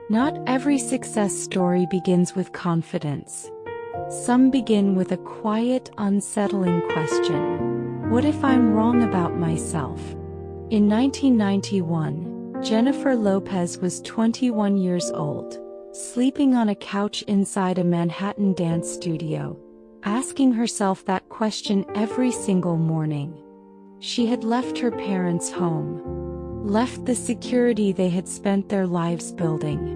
Not every success story begins with confidence. Some begin with a quiet, unsettling question. What if I'm wrong about myself? In 1991, Jennifer Lopez was 21 years old, sleeping on a couch inside a Manhattan dance studio, asking herself that question every single morning. She had left her parents' home, left the security they had spent their lives building,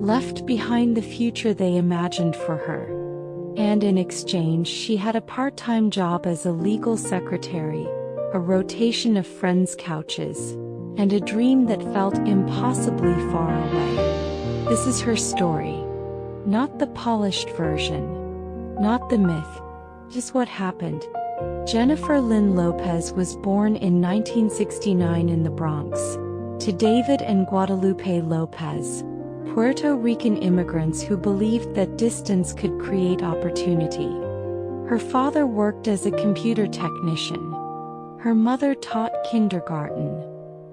left behind the future they imagined for her. And in exchange, she had a part-time job as a legal secretary, a rotation of friends' couches, and a dream that felt impossibly far away. This is her story. Not the polished version. Not the myth. Just what happened. Jennifer Lynn Lopez was born in 1969 in the Bronx, to David and Guadalupe Lopez, Puerto Rican immigrants who believed that distance could create opportunity. Her father worked as a computer technician. Her mother taught kindergarten.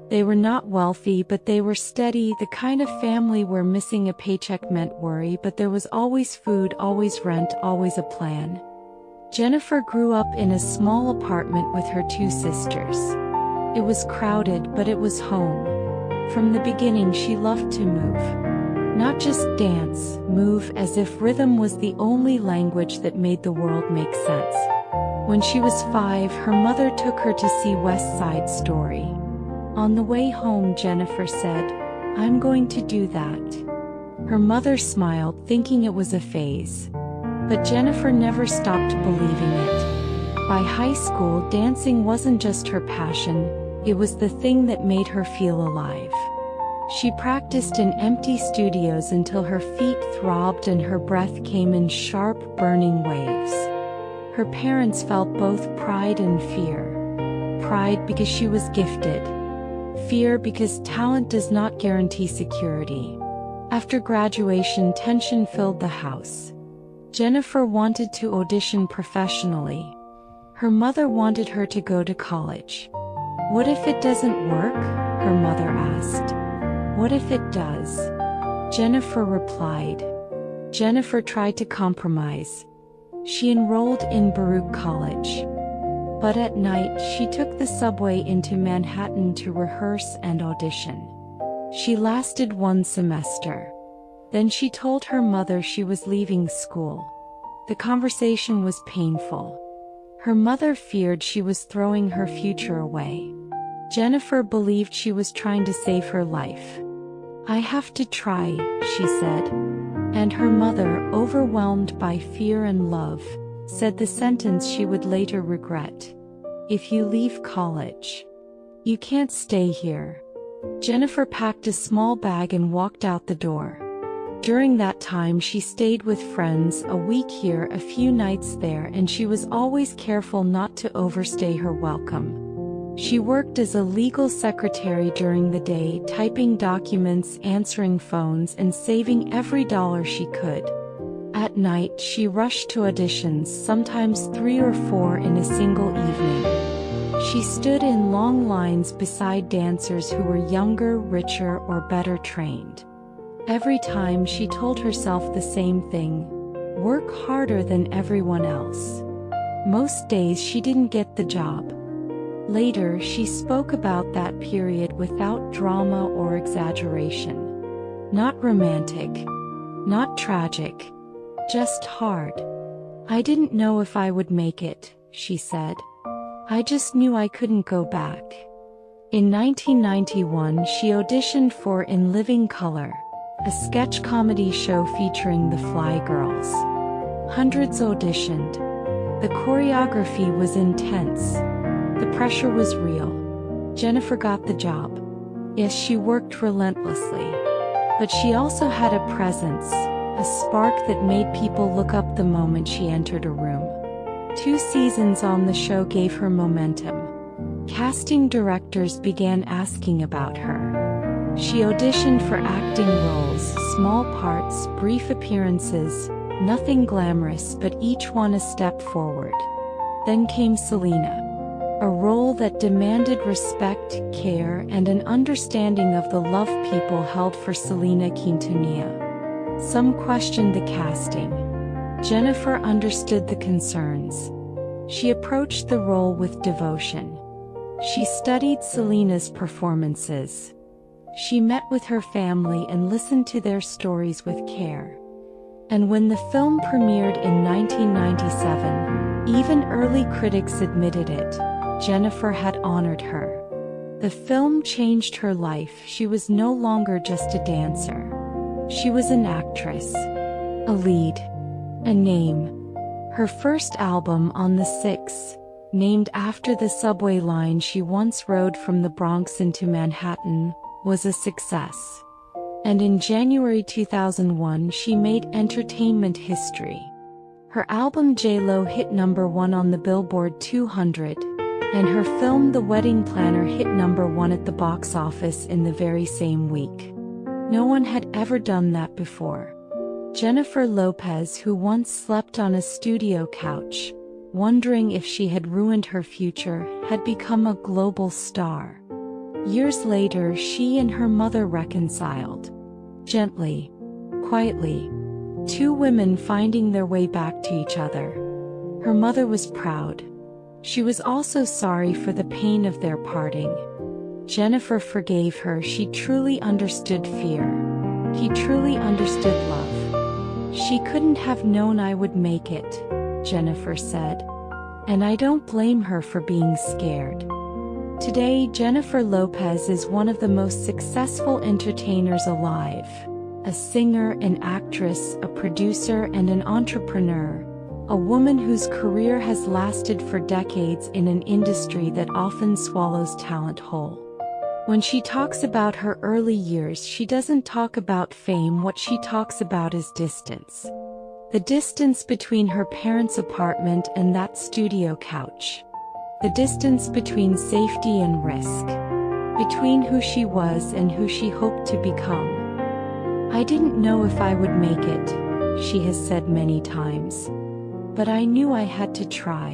They were not wealthy, but they were steady, the kind of family where missing a paycheck meant worry, but there was always food, always rent, always a plan. Jennifer grew up in a small apartment with her two sisters. It was crowded, but it was home. From the beginning, she loved to move. Not just dance, move as if rhythm was the only language that made the world make sense. When she was 5, her mother took her to see West Side Story. On the way home, Jennifer said, "I'm going to do that." Her mother smiled, thinking it was a phase. But Jennifer never stopped believing it. By high school, dancing wasn't just her passion, it was the thing that made her feel alive. She practiced in empty studios until her feet throbbed and her breath came in sharp, burning waves. Her parents felt both pride and fear. Pride because she was gifted. Fear because talent does not guarantee security. After graduation, tension filled the house. Jennifer wanted to audition professionally. Her mother wanted her to go to college. "What if it doesn't work?" her mother asked. "What if it does?" Jennifer replied. Jennifer tried to compromise. She enrolled in Baruch College. But at night, she took the subway into Manhattan to rehearse and audition. She lasted 1 semester. Then she told her mother she was leaving school. The conversation was painful. Her mother feared she was throwing her future away. Jennifer believed she was trying to save her life. "I have to try," she said. And her mother, overwhelmed by fear and love, said the sentence she would later regret. "If you leave college, you can't stay here." Jennifer packed a small bag and walked out the door. During that time, she stayed with friends, a week here, a few nights there, and she was always careful not to overstay her welcome. She worked as a legal secretary during the day, typing documents, answering phones, and saving every dollar she could. At night, she rushed to auditions, sometimes 3 or 4 in a single evening. She stood in long lines beside dancers who were younger, richer, or better trained. Every time, she told herself the same thing: work harder than everyone else. Most days she didn't get the job. Later, she spoke about that period without drama or exaggeration. Not romantic, not tragic, just hard. "I didn't know if I would make it," she said. "I just knew I couldn't go back." In 1991, she auditioned for In Living Color, a sketch comedy show featuring the Fly Girls. Hundreds auditioned. The choreography was intense. The pressure was real. Jennifer got the job. Yes, she worked relentlessly. But she also had a presence, a spark that made people look up the moment she entered a room. 2 seasons on the show gave her momentum. Casting directors began asking about her. She auditioned for acting roles, small parts, brief appearances, nothing glamorous, but each one a step forward. Then came Selena. a role that demanded respect, care, and an understanding of the love people held for Selena Quintanilla. Some questioned the casting. Jennifer understood the concerns. She approached the role with devotion. She studied Selena's performances. She met with her family and listened to their stories with care. And when the film premiered in 1997, even early critics admitted it. Jennifer had honored her. The film changed her life. She was no longer just a dancer. She was an actress, a lead, a name. Her first album, On the Six, named after the subway line she once rode from the Bronx into Manhattan, was a success. And in January 2001 she made entertainment history. Her album J.Lo hit #1 on the Billboard 200, and her film The Wedding Planner hit #1 at the box office in the very same week. No one had ever done that before. Jennifer Lopez, who once slept on a studio couch, wondering if she had ruined her future, had become a global star. Years later, she and her mother reconciled. Gently, quietly, two women finding their way back to each other. Her mother was proud. She was also sorry for the pain of their parting. Jennifer forgave her. She truly understood fear. She truly understood love. She couldn't have known I would make it, Jennifer said. And I don't blame her for being scared. Today, Jennifer Lopez is one of the most successful entertainers alive. A singer, an actress, a producer, and an entrepreneur. A woman whose career has lasted for decades in an industry that often swallows talent whole. When she talks about her early years, she doesn't talk about fame. What she talks about is distance. The distance between her parents' apartment and that studio couch. The distance between safety and risk. Between who she was and who she hoped to become. I didn't know if I would make it, she has said many times. But I knew I had to try.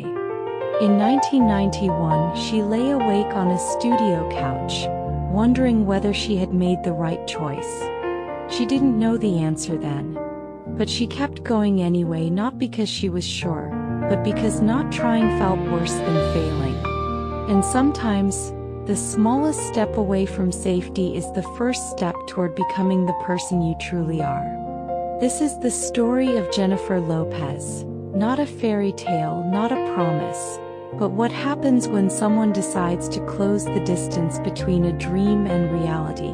In 1991, she lay awake on a studio couch, wondering whether she had made the right choice. She didn't know the answer then. But she kept going anyway, not because she was sure, but because not trying felt worse than failing. And sometimes, the smallest step away from safety is the first step toward becoming the person you truly are. This is the story of Jennifer Lopez. Not a fairy tale, not a promise, but what happens when someone decides to close the distance between a dream and reality.